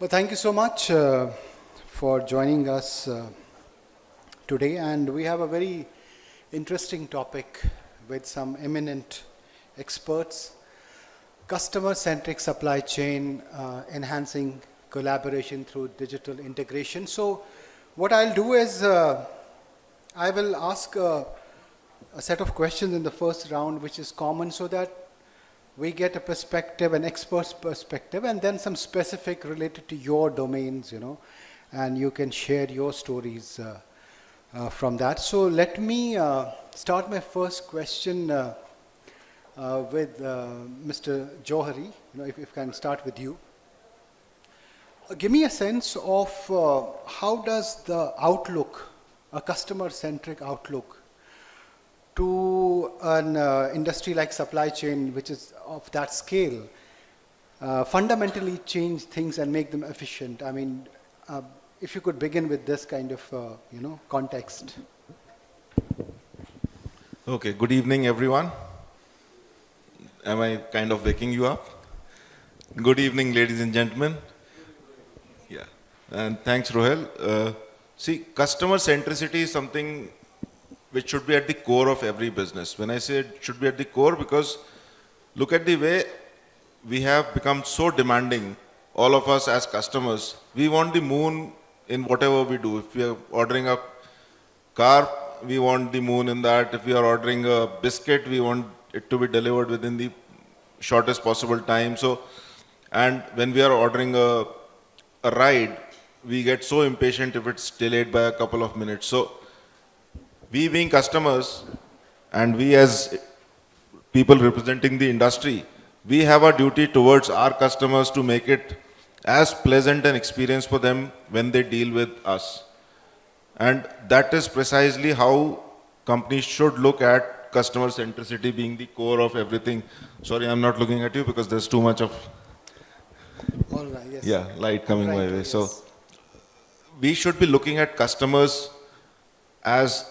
Well, thank you so much for joining us today. And we have a very interesting topic with some eminent experts. Customer-centric supply chain, enhancing collaboration through digital integration. So what I'll do is I will ask a set of questions in the first round, which is common, so that we get a perspective, an expert's perspective, and then some specific related to your domains, and you can share your stories from that. So let me start my first question with Mr. Jauhari, if I can start with you. Give me a sense of how does the outlook, a customer-centric outlook, to an industry like supply chain, which is of that scale, fundamentally change things and make them efficient? I mean, if you could begin with this kind of, context. Okay, good evening, everyone. Am I kind of waking you up? Good evening, ladies and gentlemen. Yeah, and thanks, Ruhail. See, customer centricity is something which should be at the core of every business. When I say it should be at the core, because look at the way we have become so demanding, all of us as customers. We want the moon in whatever we do. If we are ordering a car, we want the moon in that. If we are ordering a biscuit, we want it to be delivered within the shortest possible time. So, and when we are ordering a ride, we get so impatient if it's delayed by a couple of minutes. So, we being customers and we as people representing the industry, we have a duty towards our customers to make it as pleasant an experience for them when they deal with us. And that is precisely how companies should look at customer centricity being the core of everything. Sorry, I'm not looking at you because there's too much of All right, yes. light coming my way. Yes. So we should be looking at customers as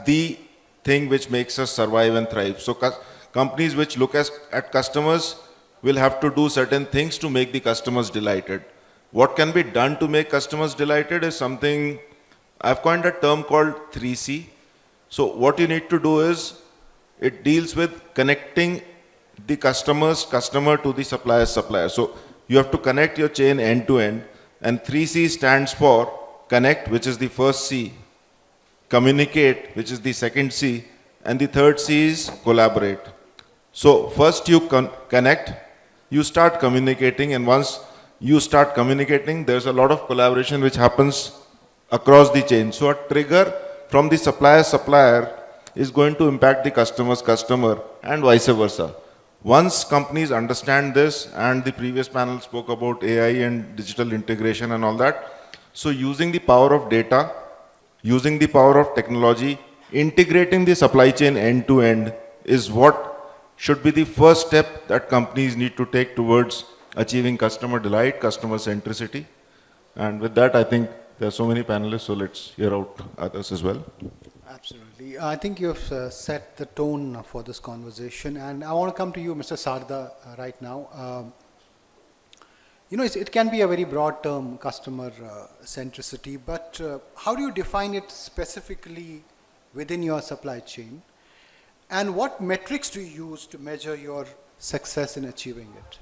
the thing which makes us survive and thrive. So companies which look at customers will have to do certain things to make the customers delighted. What can be done to make customers delighted is something, I've coined a term called 3C. So what you need to do is, it deals with connecting the customer to the supplier. So you have to connect your chain end to end, and 3C stands for connect, which is the first C, communicate, which is the second C, and the third C is collaborate. So first you connect, you start communicating, and once you start communicating, there's a lot of collaboration which happens across the chain. So a trigger from the supplier is going to impact the customer, and vice versa. Once companies understand this, and the previous panel spoke about AI and digital integration and all that, so using the power of data, using the power of technology, integrating the supply chain end to end is what should be the first step that companies need to take towards achieving customer delight, customer centricity. And with that, I think there are so many panelists, so let's hear out others as well. Absolutely. I think you've set the tone for this conversation, and I want to come to you, Mr. Sarda, right now. It can be a very broad term, customer centricity, but how do you define it specifically within your supply chain? And what metrics do you use to measure your success in achieving it?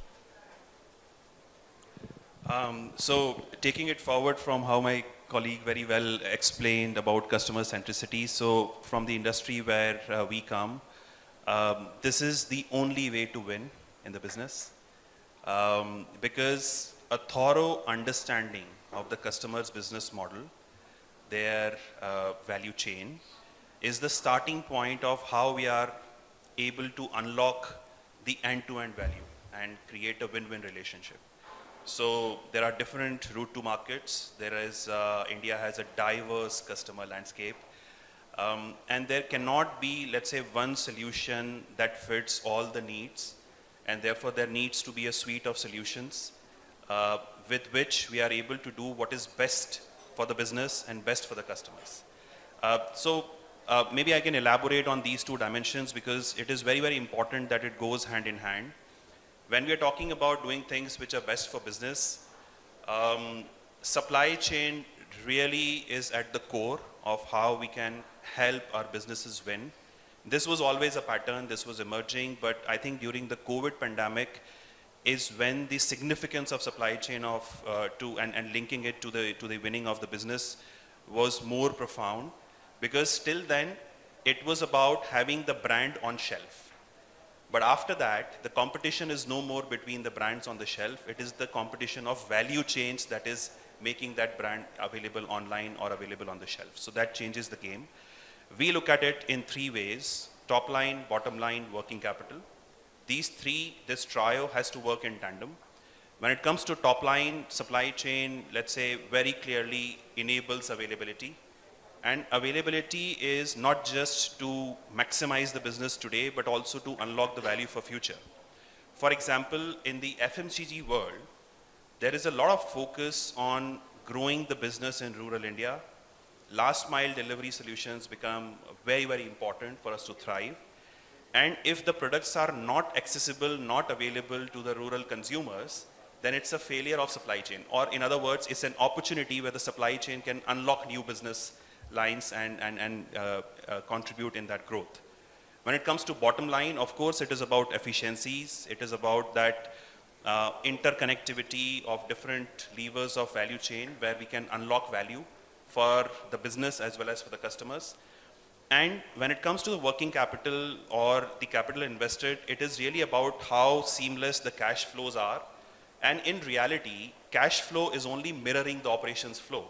So taking it forward from how my colleague very well explained about customer centricity, so from the industry where we come, this is the only way to win in the business. Because a thorough understanding of the customer's business model, their value chain, is the starting point of how we are able to unlock the end-to-end value and create a win-win relationship. So there are different route to markets. India has a diverse customer landscape. And there cannot be, let's say, one solution that fits all the needs. And therefore, there needs to be a suite of solutions with which we are able to do what is best for the business and best for the customers. Maybe I can elaborate on these two dimensions, because it is very, very important that it goes hand in hand. When we are talking about doing things which are best for business, Supply chain really is at the core of how we can help our businesses win. This was always a pattern, this was emerging, but I think during the COVID pandemic is when the significance of supply chain and linking it to the winning of the business was more profound, because till then it was about having the brand on shelf. But after that, the competition is no more between the brands on the shelf, it is the competition of value chains that is making that brand available online or available on the shelf. So that changes the game. We look at it in three ways: top line, bottom line, working capital. This trio has to work in tandem. When it comes to top line, supply chain, let's say, very clearly enables availability. And availability is not just to maximize the business today, but also to unlock the value for future. For example, in the FMCG world, there is a lot of focus on growing the business in rural India. Last mile delivery solutions become very, very important for us to thrive. And if the products are not accessible, not available to the rural consumers, then it's a failure of supply chain. Or in other words, it's an opportunity where the supply chain can unlock new business lines and contribute in that growth. When it comes to bottom line, of course, it is about efficiencies. It is about that interconnectivity of different levers of value chain where we can unlock value for the business as well as for the customers. And when it comes to the working capital or the capital invested, it is really about how seamless the cash flows are. And in reality, cash flow is only mirroring the operations flow.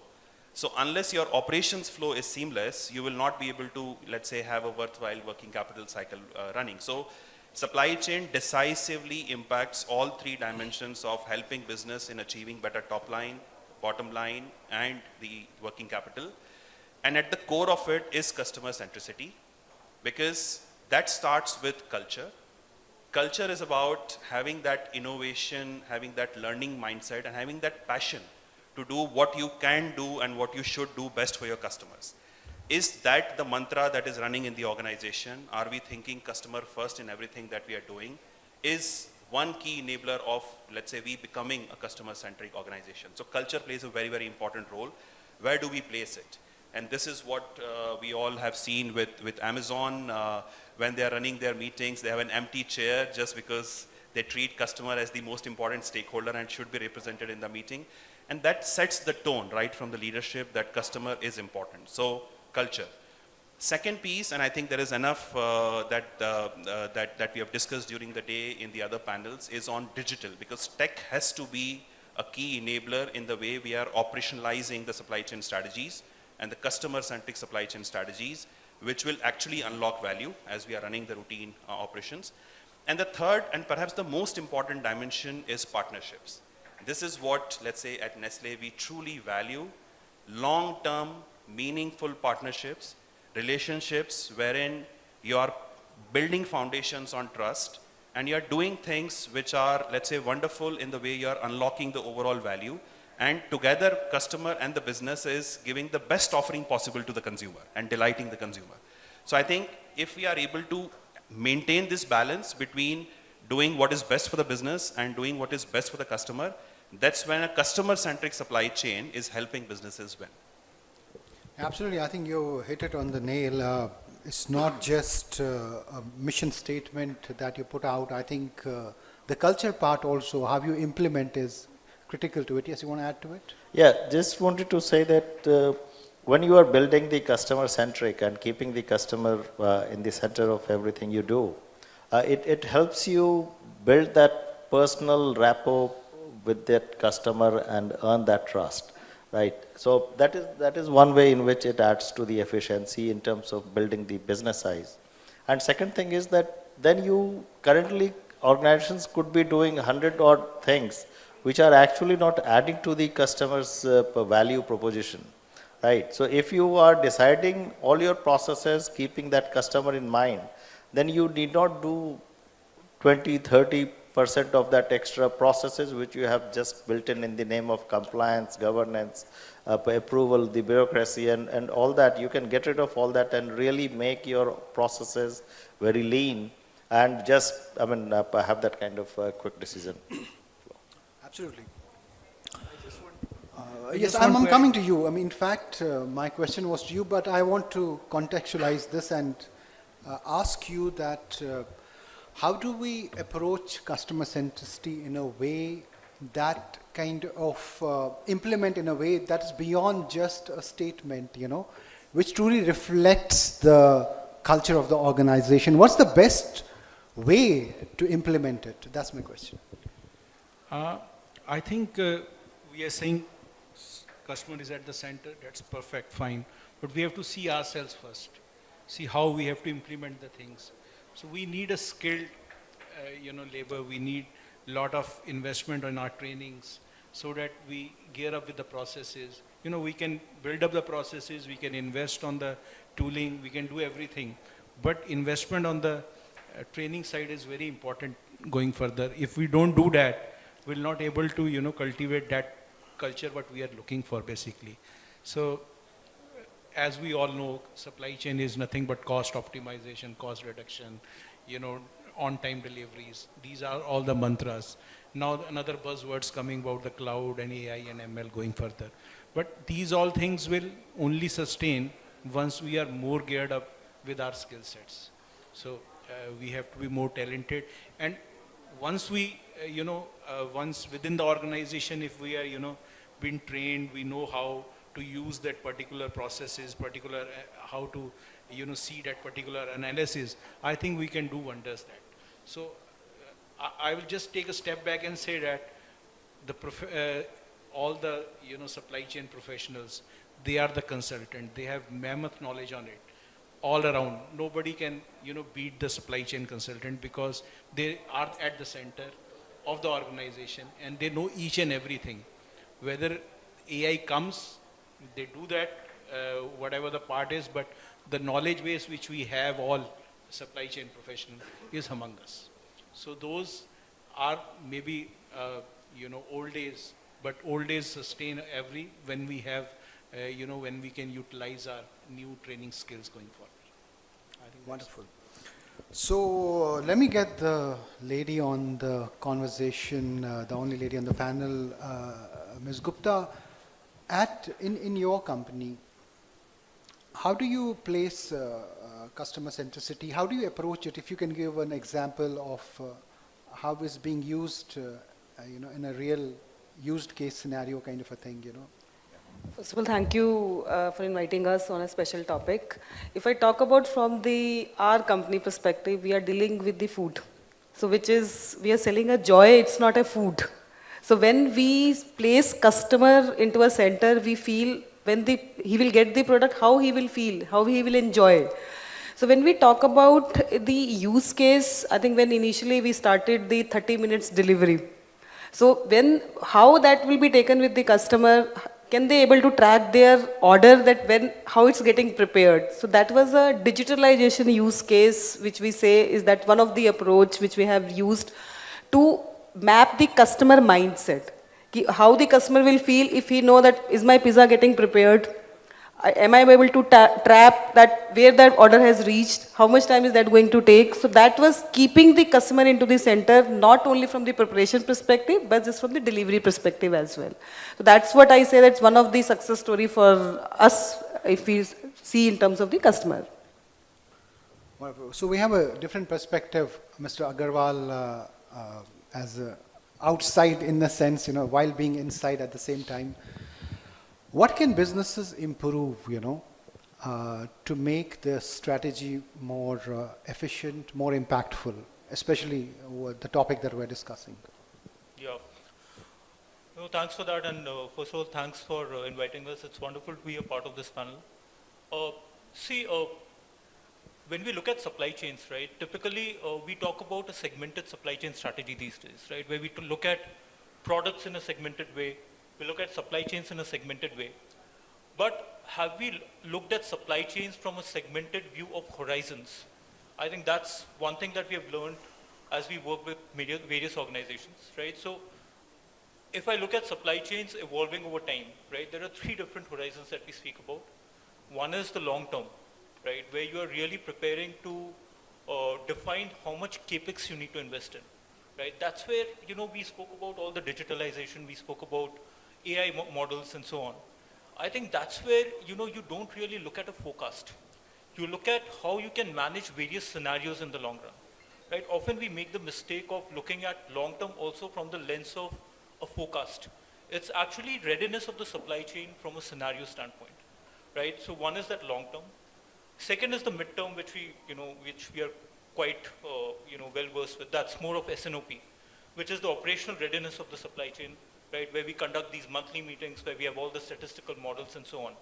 So unless your operations flow is seamless, you will not be able to, let's say, have a worthwhile working capital cycle running. So supply chain decisively impacts all three dimensions of helping business in achieving better top line, bottom line, and the working capital. And at the core of it is customer centricity, because that starts with culture. Culture is about having that innovation, having that learning mindset, and having that passion to do what you can do and what you should do best for your customers. Is that the mantra that is running in the organization? Are we thinking customer first in everything that we are doing? Is one key enabler of, let's say, we becoming a customer-centric organization. So culture plays a very, very important role. Where do we place it? And this is what we all have seen with Amazon. When they are running their meetings, they have an empty chair just because they treat customer as the most important stakeholder and should be represented in the meeting. And that sets the tone right from the leadership that customer is important. So culture. Second piece, and I think there is enough that we have discussed during the day in the other panels, is on digital, because tech has to be a key enabler in the way we are operationalizing the supply chain strategies and the customer-centric supply chain strategies, which will actually unlock value as we are running the routine operations. And the third, and perhaps the most important dimension, is partnerships. This is what, let's say, at Nestle, we truly value: long-term, meaningful partnerships, relationships wherein you are building foundations on trust and you're doing things which are, let's say, wonderful in the way you're unlocking the overall value. And together, customer and the business is giving the best offering possible to the consumer and delighting the consumer. So I think if we are able to maintain this balance between doing what is best for the business and doing what is best for the customer, that's when a customer-centric supply chain is helping businesses win. Absolutely, I think you hit it on the nail. It's not just a mission statement that you put out. I think the culture part also, how you implement, is critical to it. Yes, you want to add to it? Yeah, just wanted to say that when you are building the customer-centric and keeping the customer in the center of everything you do, it helps you build that personal rapport with that customer and earn that trust. Right. So that is one way in which it adds to the efficiency in terms of building the business size. And second thing is that then you currently, organizations could be doing 100 odd things which are actually not adding to the customer's value proposition. Right. So if you are deciding all your processes, keeping that customer in mind, then you need not do 20-30% of that extra processes which you have just built in the name of compliance, governance, approval, the bureaucracy, and all that. You can get rid of all that and really make your processes very lean and just, have that kind of quick decision. Absolutely. I just want Yes, just I'm want to coming to you. I mean, in fact, my question was to you, but I want to contextualize this and ask you that how do we approach customer centricity in a way that kind of implement in a way that's beyond just a statement, you know, which truly reflects the culture of the organization? What's the best way to implement it? That's my question. I think we are saying customer is at the center, that's perfect, fine. But we have to see ourselves first, see how we have to implement the things. So we need a skilled, labor. We need a lot of investment on our trainings so that we gear up with the processes. You know, we can build up the processes, we can invest on the tooling, we can do everything. But investment on the training side is very important going further. If we don't do that, we're not able to, cultivate that culture what we are looking for basically. So as we all know, supply chain is nothing but cost optimization, cost reduction, on-time deliveries. These are all the mantras. Now another buzzwords coming about the cloud and AI and ML going further. But these all things will only sustain once we are more geared up with our skill sets. So we have to be more talented. And once we, once within the organization, if we are, been trained, we know how to use that particular processes, how to, see that particular analysis, I think we can do wonders that. So I will just take a step back and say that all the, supply chain professionals, they are the consultant. They have mammoth knowledge on it all around. Nobody can, beat the supply chain consultant because they are at the center of the organization and they know each and everything. Whether AI comes, they do that, whatever the part is, but the knowledge base which we have all supply chain professionals is among us. So those are maybe, old days, but old days sustain when we have, when we can utilize our new training skills going forward. I think Wonderful. So let me get the lady on the conversation, the only lady on the panel, Ms. Gupta. In your company, how do you place customer centricity? How do you approach it? If you can give an example of how it's being used, in a real used case scenario kind of a thing, First of all, thank you for inviting us on a special topic. If I talk about from our company perspective, we are dealing with the food. So we are selling a joy, it's not a food. So when we place customer into a center, we feel when he will get the product, how he will feel, how he will enjoy. So when we talk about the use case, I think when initially we started the 30 minutes delivery. So how that will be taken with the customer, can they able to track their order how it's getting prepared? So that was a digitalization use case, which we say is that one of the approach which we have used to map the customer mindset. How the customer will feel if he know that is my pizza getting prepared? Am I able to trap that where that order has reached? How much time is that going to take? So that was keeping the customer into the center, not only from the preparation perspective, but just from the delivery perspective as well. So that's what I say, that's one of the success story for us if we see in terms of the customer. Wonderful. So we have a different perspective, Mr. Agarwal, as outside in the sense, while being inside at the same time. What can businesses improve, to make the strategy more efficient, more impactful, especially with the topic that we're discussing? Yeah. No, thanks for that. And first of all, thanks for inviting us. It's wonderful to be a part of this panel. When we look at supply chains, right, typically we talk about a segmented supply chain strategy these days, right, where we look at products in a segmented way. We look at supply chains in a segmented way. But have we looked at supply chains from a segmented view of horizons? I think that's one thing that we have learned as we work with various organizations, right? So if I look at supply chains evolving over time, right, there are three different horizons that we speak about. One is the long term, right, where you are really preparing to define how much capex you need to invest in, right? That's where, we spoke about all the digitalization, we spoke about AI models and so on. I think that's where, you don't really look at a forecast. You look at how you can manage various scenarios in the long run, right? Often we make the mistake of looking at long term also from the lens of a forecast. It's actually readiness of the supply chain from a scenario standpoint, right? So one is that long term. Second is the midterm, which we are quite, well versed with. That's more of SNOP, which is the operational readiness of the supply chain, right? Where we conduct these monthly meetings, where we have all the statistical models and so on.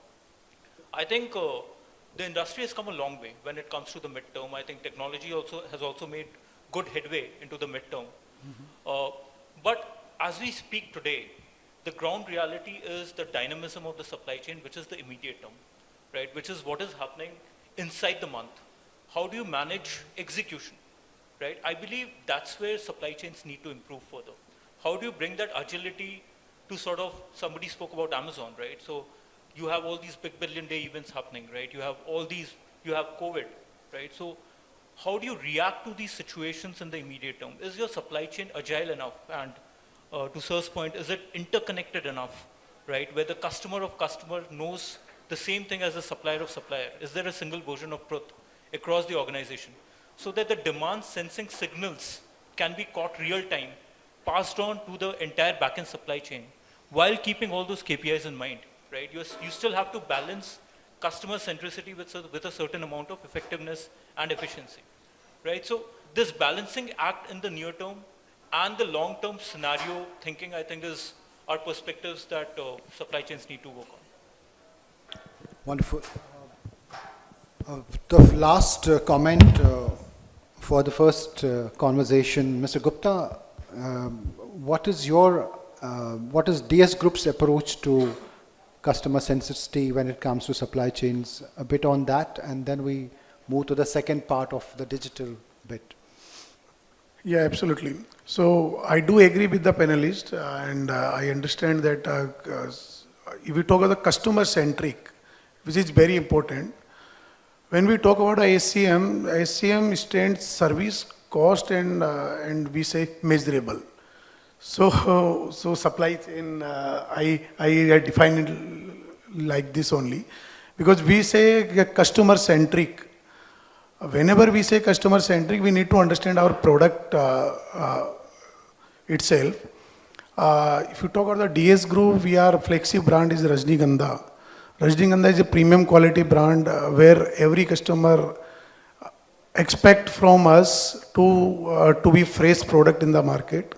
I think the industry has come a long way when it comes to the midterm. I think technology has also made good headway into the midterm. But as we speak today, the ground reality is the dynamism of the supply chain, which is the immediate term, right? Which is what is happening inside the month. How do you manage execution, right? I believe that's where supply chains need to improve further. How do you bring that agility to sort of, somebody spoke about Amazon, right? So you have all these big billion day events happening, right? You have you have COVID, right? So how do you react to these situations in the immediate term? Is your supply chain agile enough? And to Sir's point, is it interconnected enough, right? Where the customer of customer knows the same thing as the supplier of supplier. Is there a single version of truth across the organization? So that the demand sensing signals can be caught real time, passed on to the entire backend supply chain, while keeping all those KPIs in mind, right? You still have to balance customer centricity with a certain amount of effectiveness and efficiency, right? So this balancing act in the near term and the long term scenario thinking, I think, are perspectives that supply chains need to work on. Wonderful. The last comment for the first conversation, Mr. Gupta, what is DS Group's approach to customer centricity when it comes to supply chains? A bit on that, and then we move to the second part of the digital bit. Yeah, absolutely. So I do agree with the panelist, and I understand that if we talk about the customer-centric, which is very important, when we talk about SCM stands service, cost, and we say measurable. So supply chain, I define it like this only, because we say customer-centric. Whenever we say customer-centric, we need to understand our product itself. If you talk about the DS Group, our flagship brand is Rajni. Rajni is a premium quality brand where every customer expect from us to be fresh product in the market.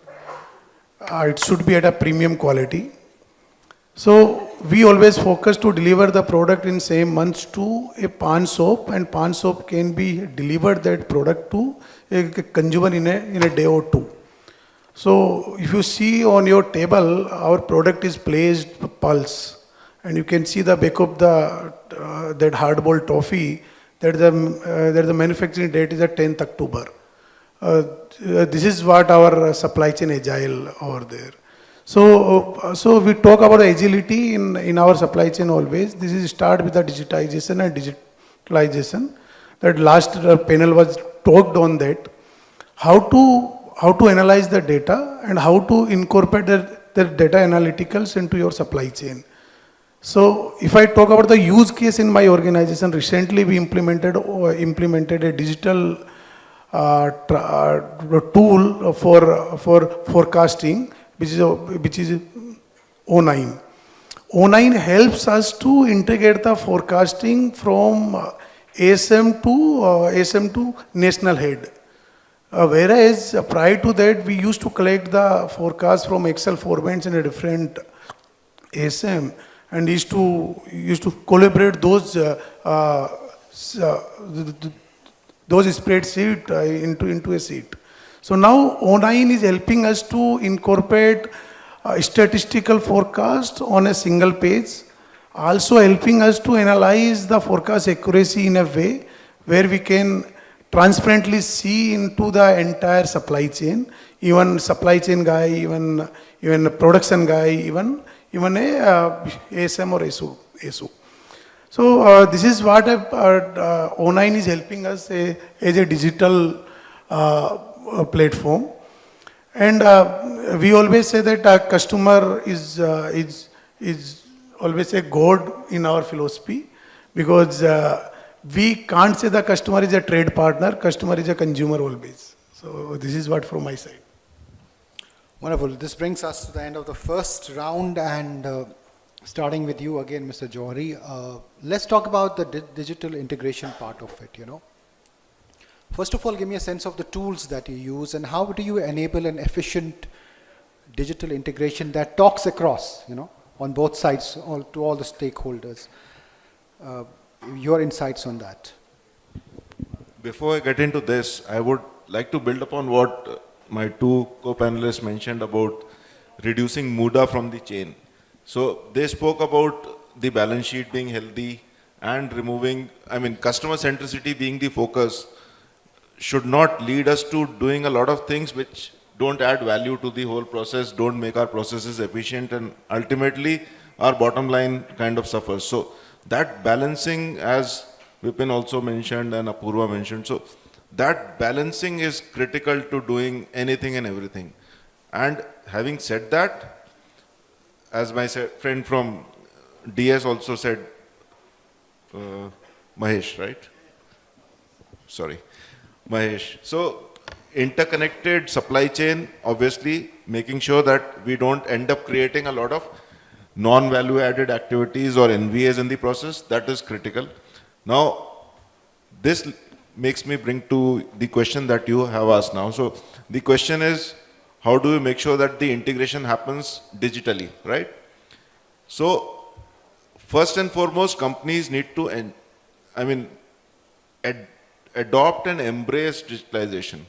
It should be at a premium quality. So we always focus to deliver the product in same months to a pan shop, and pan shop can be delivered that product to a consumer in a day or two. So if you see on your table, our product is placed pulse, and you can see the back of that hardball toffee that the manufacturing date is at 10th October. This is what our supply chain agile over there. So we talk about agility in our supply chain always. This is start with the digitization and digitalization. That last panel was talked on that. How to analyze the data and how to incorporate the data analyticals into your supply chain. So if I talk about the use case in my organization, recently we implemented a digital tool for forecasting, which is O9. O9 helps us to integrate the forecasting from ASM to national head. Whereas prior to that, we used to collect the forecast from Excel formats in a different ASM, and used to collaborate those spreadsheet into a sheet. So now O9 is helping us to incorporate statistical forecast on a single page, also helping us to analyze the forecast accuracy in a way where we can transparently see into the entire supply chain, even supply chain guy, even production guy, even a ASM or ASU. So this is what O9 is helping us as a digital platform. And we always say that our customer is is always a god in our philosophy because we can't say the customer is a trade partner, customer is a consumer always. So this is what from my side. Wonderful. This brings us to the end of the first round, and starting with you again, Mr. Jauhari. Let's talk about the digital integration part of it, you know. First of all, give me a sense of the tools that you use and how do you enable an efficient digital integration that talks across, you know, on both sides, to all the stakeholders. Your insights on that. Before I get into this, I would like to build upon what my two co-panelists mentioned about reducing muda from the chain. So they spoke about the balance sheet being healthy and removing, customer centricity being the focus should not lead us to doing a lot of things which don't add value to the whole process, don't make our processes efficient, and ultimately our bottom line kind of suffers. So that balancing, as Vipin also mentioned and Apurva mentioned, so that balancing is critical to doing anything and everything. And having said that, as my friend from DS also said, Mahesh, right? Sorry, Mahesh. So interconnected supply chain, obviously making sure that we don't end up creating a lot of non-value added activities or NVAs in the process, that is critical. Now, this makes me bring to the question that you have asked now. So the question is, how do we make sure that the integration happens digitally, right? So first and foremost, companies need to, adopt and embrace digitalization.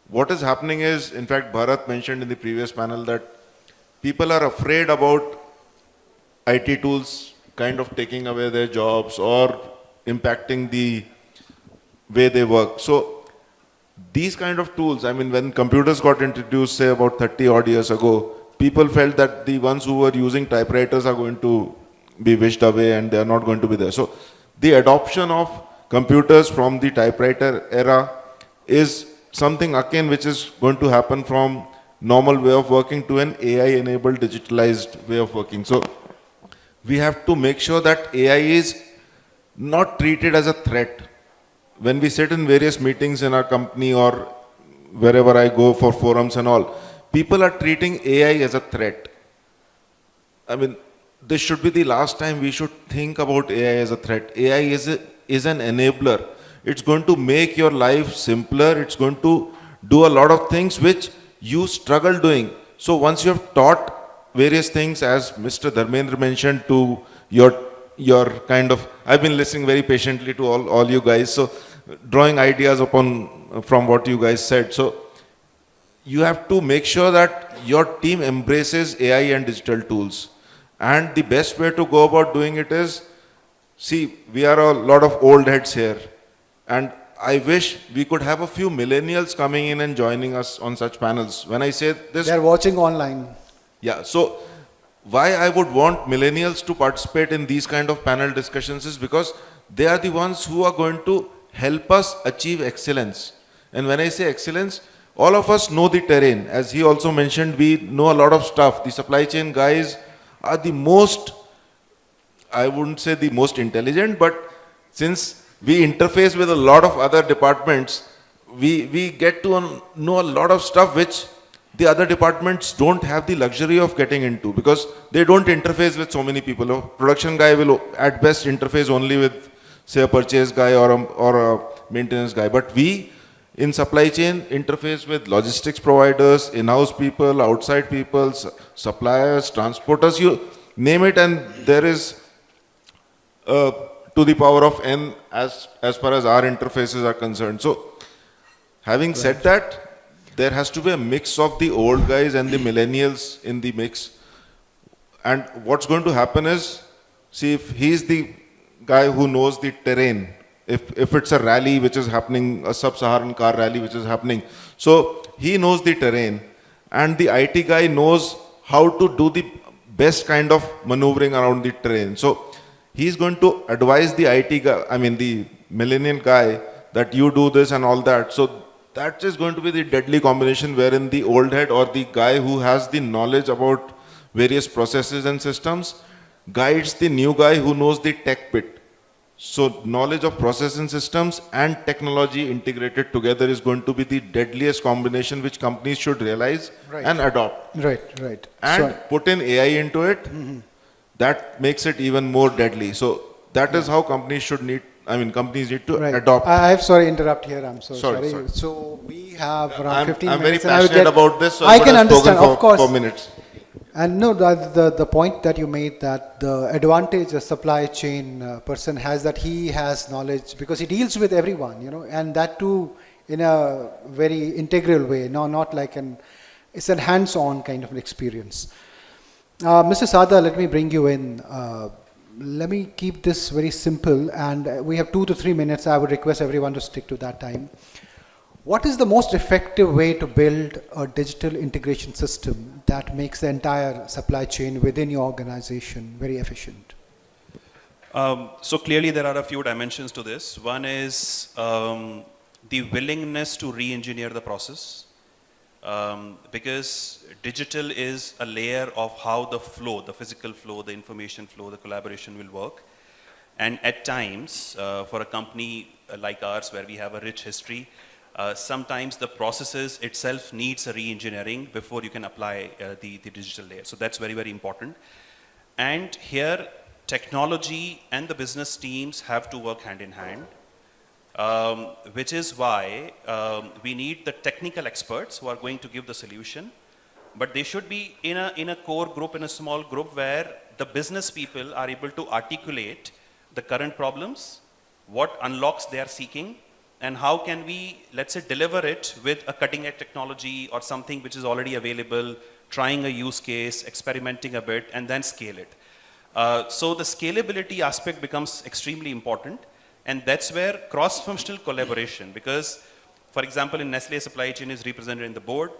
What is happening is, in fact, Bharat mentioned in the previous panel that people are afraid about IT tools kind of taking away their jobs or impacting the way they work. So these kind of tools, when computers got introduced, say about 30 odd years ago, people felt that the ones who were using typewriters are going to be wished away and they are not going to be there. So the adoption of computers from the typewriter era is something akin which is going to happen from normal way of working to an AI-enabled digitalized way of working. So we have to make sure that AI is not treated as a threat. When we sit in various meetings in our company or wherever I go for forums and all, people are treating AI as a threat. This should be the last time we should think about AI as a threat. AI is an enabler. It's going to make your life simpler. It's going to do a lot of things which you struggle doing. So once you have taught various things, as Mr. Dharmendra mentioned, to your kind of, I've been listening very patiently to all you guys, so drawing ideas from what you guys said. So you have to make sure that your team embraces AI and digital tools. And the best way to go about doing it is, see, we are a lot of old heads here. And I wish we could have a few millennials coming in and joining us on such panels. When I say this... They're watching online. Yeah, so why I would want millennials to participate in these kind of panel discussions is because they are the ones who are going to help us achieve excellence. And when I say excellence, all of us know the terrain. As he also mentioned, we know a lot of stuff. The supply chain guys are the most, I wouldn't say the most intelligent, but since we interface with a lot of other departments, we get to know a lot of stuff which the other departments don't have the luxury of getting into because they don't interface with so many people. A production guy will at best interface only with, say, a purchase guy or a maintenance guy. But we in supply chain interface with logistics providers, in-house people, outside people, suppliers, transporters, you name it, and there is to the power of n as far as our interfaces are concerned. So having said that, there has to be a mix of the old guys and the millennials in the mix. And what's going to happen is, see, if he's the guy who knows the terrain, if it's a rally which is happening, a sub-Saharan car rally which is happening, so he knows the terrain, and the IT guy knows how to do the best kind of maneuvering around the terrain. So he's going to advise the IT guy, the millennial guy, that you do this and all that. So that is going to be the deadly combination wherein the old head or the guy who has the knowledge about various processes and systems, guides the new guy who knows the tech bit. So knowledge of process and systems and technology integrated together is going to be the deadliest combination which companies should realize and adopt. Right. And put in AI into it, that makes it even more deadly. So that is how companies companies need to adopt. I'm sorry to interrupt here. I'm so Sorry. sorry. So we have around I'm 15 very minutes. and I will passionate get- about this, so I I can would have understand, spoken of course. for minutes. And no, the point that you made, that the advantage a supply chain person has, that he has knowledge because he deals with everyone, and that too in a very integral way, not like it's a hands-on kind of an experience. Mr. Sarda, let me bring you in. Let me keep this very simple, and we have 2 to 3 minutes. I would request everyone to stick to that time. What is the most effective way to build a digital integration system that makes the entire supply chain within your organization very efficient? So clearly there are a few dimensions to this. One is the willingness to re-engineer the process, because digital is a layer of how the flow, the physical flow, the information flow, the collaboration will work. And at times, for a company like ours where we have a rich history, sometimes the processes itself needs a re-engineering before you can apply the digital layer. So that's very, very important. And here, technology and the business teams have to work hand in hand, which is why we need the technical experts who are going to give the solution. But they should be in a core group, in a small group where the business people are able to articulate the current problems, what unlocks they are seeking, and how can we, let's say, deliver it with a cutting edge technology or something which is already available, trying a use case, experimenting a bit, and then scale it. So the scalability aspect becomes extremely important, and that's where cross-functional collaboration, because, for example, in Nestle, supply chain is represented in the board.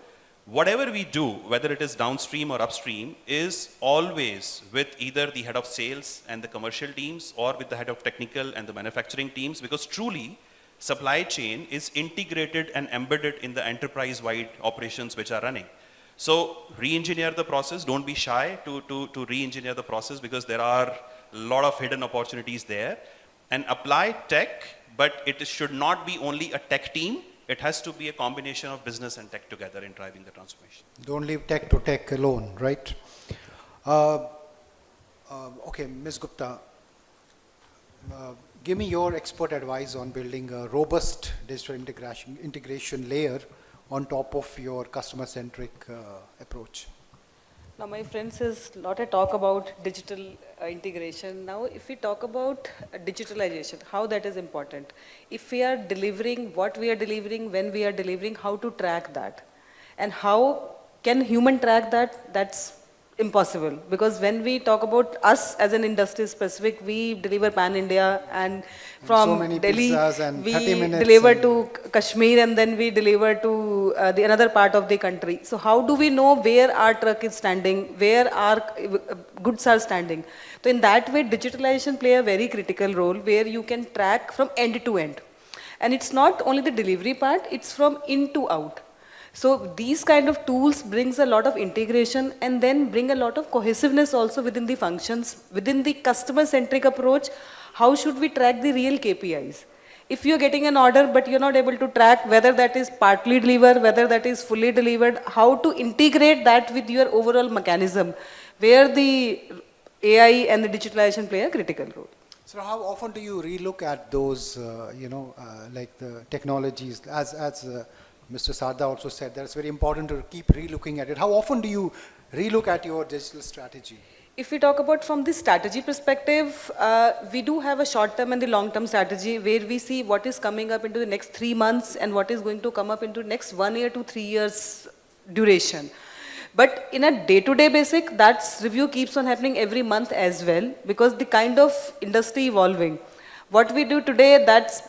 Whatever we do, whether it is downstream or upstream, is always with either the head of sales and the commercial teams or with the head of technical and the manufacturing teams, because truly, supply chain is integrated and embedded in the enterprise-wide operations which are running. So re-engineer the process, don't be shy to re-engineer the process, because there are a lot of hidden opportunities there. And apply tech, but it should not be only a tech team, it has to be a combination of business and tech together in driving the transformation. Don't leave tech to tech alone, right? Okay, Ms. Gupta, give me your expert advice on building a robust digital integration layer on top of your customer-centric approach. Now, my friend says a lot of talk about digital integration. Now, if we talk about digitalization, how that is important. If we are delivering what we are delivering, when we are delivering, how to track that. And how can human track that? That's impossible, because when we talk about us as an industry specific, we deliver pan-India, and from so many Delhi, pizzas and we 30 minutes deliver and- to Kashmir, and then we deliver to the another part of the country. So how do we know where our truck is standing, where our goods are standing? So in that way, digitalization play a very critical role, where you can track from end to end. And it's not only the delivery part, it's from in to out. So these kind of tools brings a lot of integration and then bring a lot of cohesiveness also within the functions, within the customer-centric approach. How should we track the real KPIs? If you're getting an order but you're not able to track whether that is partly delivered, whether that is fully delivered, how to integrate that with your overall mechanism, where the AI and the digitalization play a critical role. So how often do you relook at those, like the technologies, as Mr. Sarda also said, that it's very important to keep relooking at it. How often do you relook at your digital strategy? If we talk about from the strategy perspective, we do have a short-term and the long-term strategy where we see what is coming up into the next 3 months and what is going to come up into next 1 year to 3 years duration. But in a day-to-day basis, that review keeps on happening every month as well, because the kind of industry evolving. What we do today,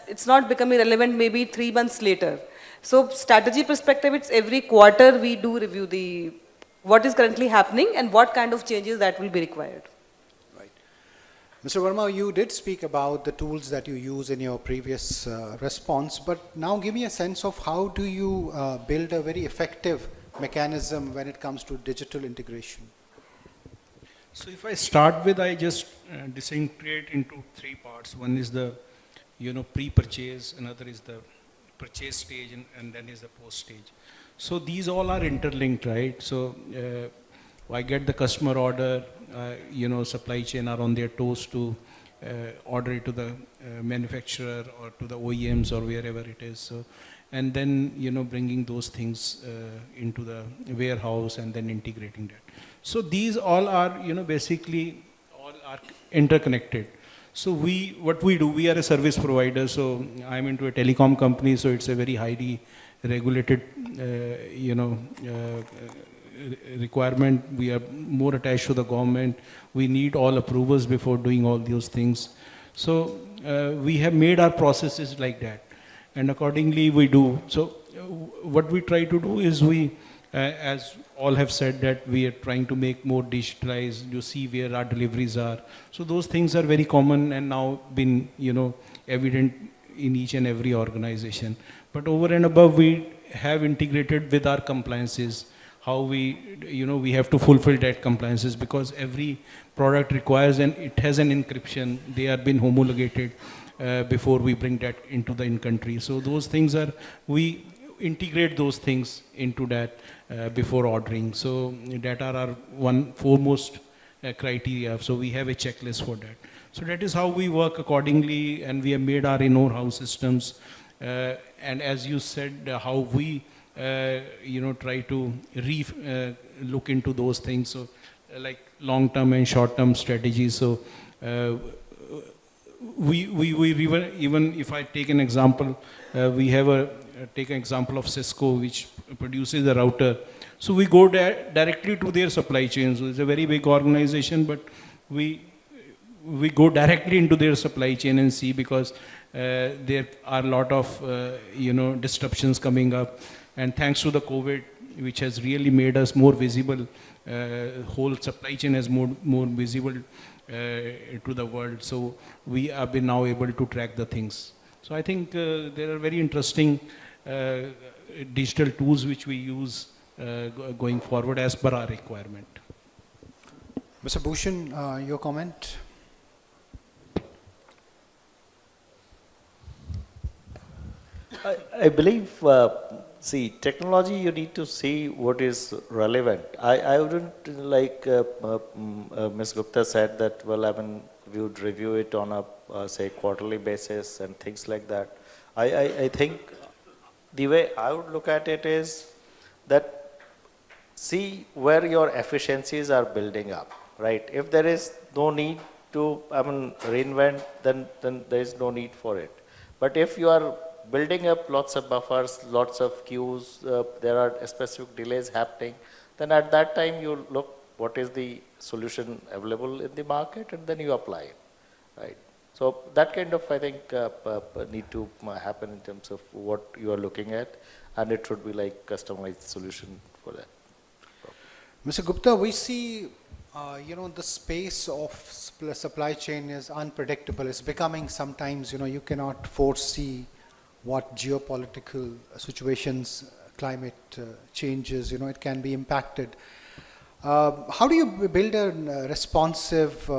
it's not becoming relevant maybe 3 months later. So strategy perspective, it's every quarter we do review what is currently happening and what kind of changes that will be required. Right. Mr. Verma, you did speak about the tools that you use in your previous response, but now give me a sense of how do you build a very effective mechanism when it comes to digital integration? So if I start with, I just disintegrate into three parts. One is the, pre-purchase, another is the purchase stage, and then is the post stage. So these all are interlinked, right? So I get the customer order, supply chain are on their toes to order it to the manufacturer or to the OEMs or wherever it is. So, and then, bringing those things into the warehouse and then integrating that. So these all are, basically all are interconnected. So what we do, we are a service provider. So I'm into a telecom company, so it's a very highly regulated, requirement. We are more attached to the government. We need all approvals before doing all those things. So we have made our processes like that, and accordingly we do. So what we try to do is as all have said, that we are trying to make more digitalized. You see where our deliveries are. So those things are very common and now been, evident in each and every organization. But over and above, we have integrated with our compliances, how we have to fulfill that compliances, because every product requires, and it has an encryption. They have been homologated before we bring that into the in-country. So those things we integrate those things into that before ordering. So that are our one foremost criteria. So we have a checklist for that. So that is how we work accordingly, and we have made our in-house systems. And as you said, how we try to look into those things. So like long-term and short-term strategies. So we even if I take an example, we have take an example of Cisco, which produces a router. So we go directly to their supply chain. So it's a very big organization, but we go directly into their supply chain and see, because there are a lot of disruptions coming up, and thanks to the COVID, which has really made us more visible, whole supply chain is more visible to the world. So we have been now able to track the things. So I think there are very interesting digital tools which we use going forward as per our requirement. Mr. Bhushan, your comment? I believe, see, technology, you need to see what is relevant. I wouldn't like Ms. Gupta said that, well, we would review it on a, say, quarterly basis and things like that. I think the way I would look at it is that see where your efficiencies are building up, right? If there is no need to, reinvent, then there is no need for it. But if you are building up lots of buffers, lots of queues, there are specific delays happening, then at that time you look what is the solution available in the market, and then you apply it, right? So that kind of, I think, need to happen in terms of what you are looking at, and it should be like customized solution for that. Mr. Gupta, we see, the space of supply chain is unpredictable. It's becoming sometimes, you cannot foresee what geopolitical situations, climate changes, it can be impacted. How do you build a responsive,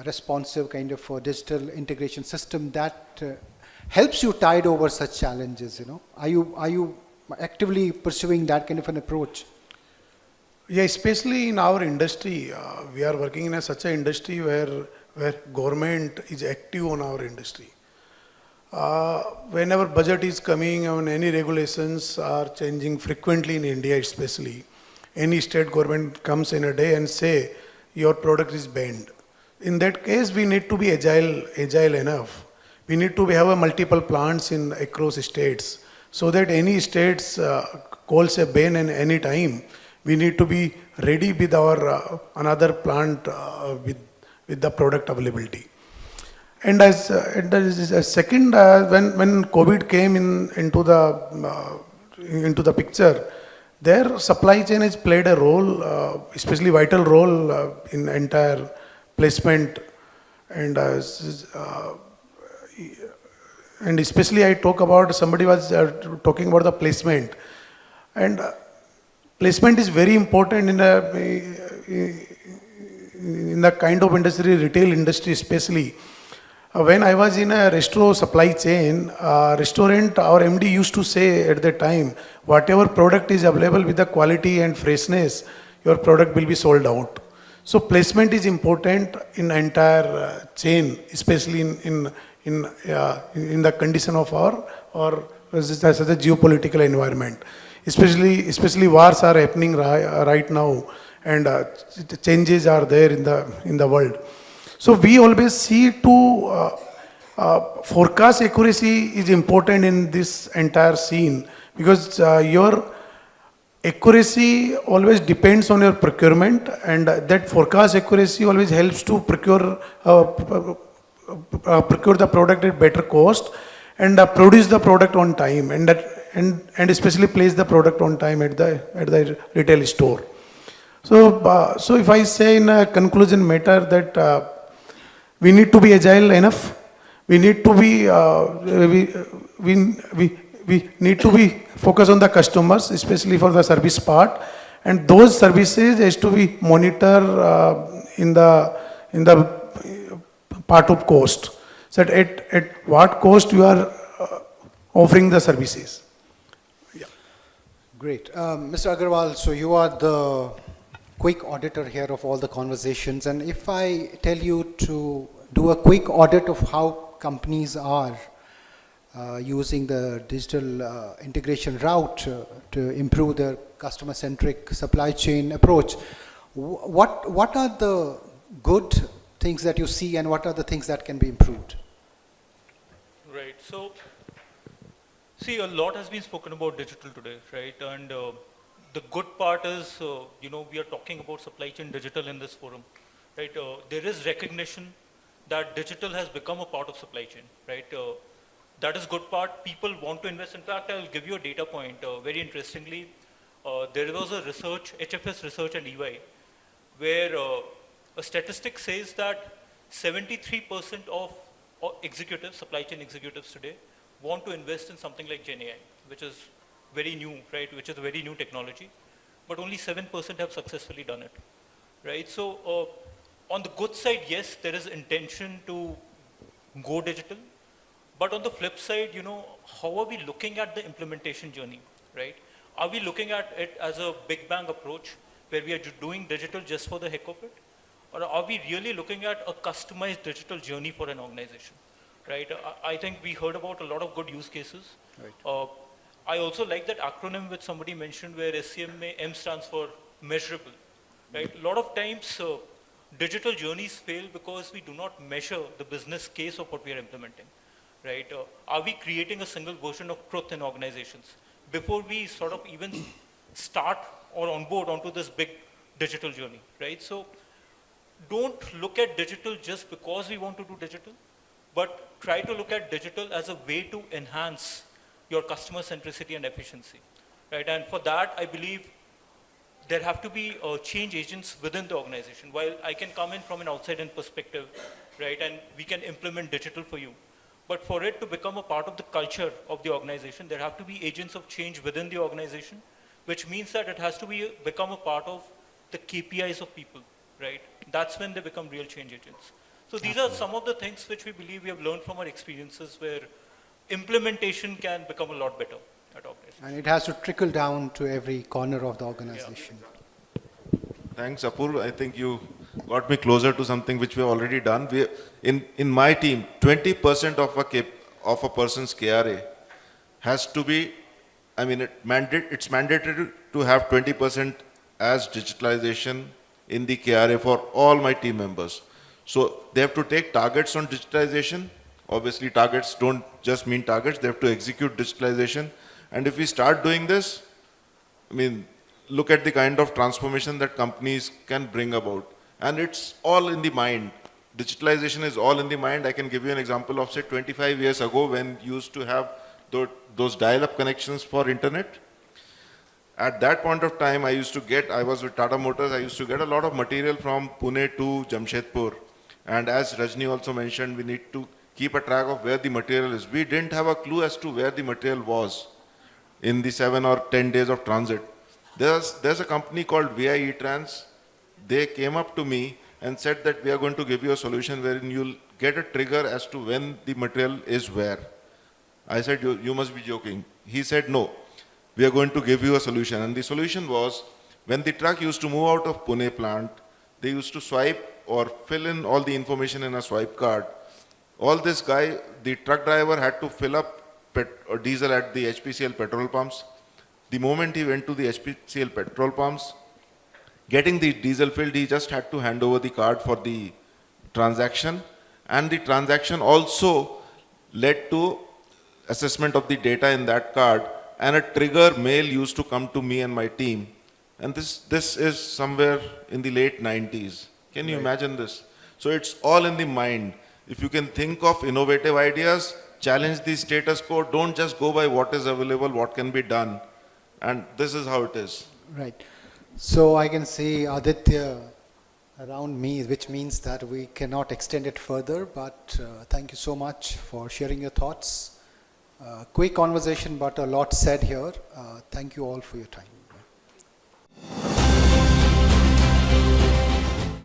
responsive kind of digital integration system that helps you tide over such challenges? Are you actively pursuing that kind of an approach? Yeah, especially in our industry, we are working in such an industry where government is active on our industry. Whenever budget is coming and any regulations are changing frequently in India especially, any state government comes in a day and say your product is banned. In that case, we need to be agile enough. We need to have multiple plants across states, so that any states calls a ban in any time, we need to be ready with our another plant with the product availability. And as a second, when COVID came into the picture, their supply chain has played a role, especially vital role in entire placement, and especially I talk about, somebody was talking about the placement, and placement is very important in the kind of industry, retail industry especially, when I was in a restaurant supply chain, restaurant, our MD used to say at that time, whatever product is available with the quality and freshness, your product will be sold out. So placement is important in entire chain, especially in the condition of our such a geopolitical environment. Especially wars are happening right now, and changes are there in the world. So we always see to forecast accuracy is important in this entire scene, because your accuracy always depends on your procurement, and that forecast accuracy always helps to procure the product at better cost, and produce the product on time, and especially place the product on time at the retail store. So if I say in a conclusion matter that we need to be agile enough, we need to be we need to be focused on the customers, especially for the service part, and those services has to be monitored in the part of cost. So at what cost you are offering the services. Yeah. Great. Mr. Agarwal, so you are the quick auditor here of all the conversations, and if I tell you to do a quick audit of how companies are using the digital integration route to improve their customer-centric supply chain approach, what are the good things that you see, and what are the things that can be improved? Right. So, see, a lot has been spoken about digital today, right? And the good part is, we are talking about supply chain digital in this forum, right? There is recognition that digital has become a part of supply chain, right? That is good part. People want to invest. In fact, I'll give you a data point. Very interestingly, there was a research, HFS research and EY, where a statistic says that 73% of executives, supply chain executives today, want to invest in something like Gen AI, which is very new, right? Which is a very new technology, but only 7% have successfully done it, right? So on the good side, yes, there is intention to go digital, but on the flip side, how are we looking at the implementation journey, right? Are we looking at it as a big bang approach where we are doing digital just for the heck of it? Or are we really looking at a customized digital journey for an organization, right? I think we heard about a lot of good use cases. Right. I also like that acronym which somebody mentioned where SCM M stands for measurable, right? A lot of times digital journeys fail because we do not measure the business case of what we are implementing, right? Are we creating a single version of truth in organizations before we sort of even start or onboard onto this big digital journey, right? So don't look at digital just because we want to do digital, but try to look at digital as a way to enhance your customer centricity and efficiency, right? And for that, I believe there have to be change agents within the organization. While I can come in from an outside-in perspective, right, and we can implement digital for you, but for it to become a part of the culture of the organization, there have to be agents of change within the organization, which means that it has to become a part of the KPIs of people, right? That's when they become real change agents. So these are some of the things which we believe we have learned from our experiences where implementation can become a lot better at organizations. And it has to trickle down to every corner of the organization. Yeah. Thanks, Apurva. I think you got me closer to something which we have already done. In my team, 20% of a person's KRA has to be, it's mandatory to have 20% as digitalization in the KRA for all my team members. So they have to take targets on digitalization. Obviously, targets don't just mean targets. They have to execute digitalization. And if we start doing this, look at the kind of transformation that companies can bring about. And it's all in the mind. Digitalization is all in the mind. I can give you an example of, say, 25 years ago when you used to have those dial-up connections for internet. At that point of time, I was with Tata Motors, I used to get a lot of material from Pune to Jamshedpur. And as Rajni also mentioned, we need to keep a track of where the material is. We didn't have a clue as to where the material was in the 7 or 10 days of transit. There's a company called VI E-Trans. they came up to me and said that we are going to give you a solution wherein you'll get a trigger as to when the material is where. I said, you must be joking. He said, no, we are going to give you a solution. And the solution was, when the truck used to move out of Pune plant, they used to swipe or fill in all the information in a swipe card. All this guy, the truck driver, had to fill up diesel at the HPCL petrol pumps. The moment he went to the HPCL petrol pumps, getting the diesel filled, he just had to hand over the card for the transaction. And the transaction also led to assessment of the data in that card, and a trigger mail used to come to me and my team. And this is somewhere in the late 90s. Can you imagine this? So it's all in the mind. If you can think of innovative ideas, challenge the status quo, don't just go by what is available, what can be done. And this is how it is. Right. So I can see Aditya around me, which means that we cannot extend it further, but thank you so much for sharing your thoughts. Quick conversation, but a lot said here. Thank you all for your time.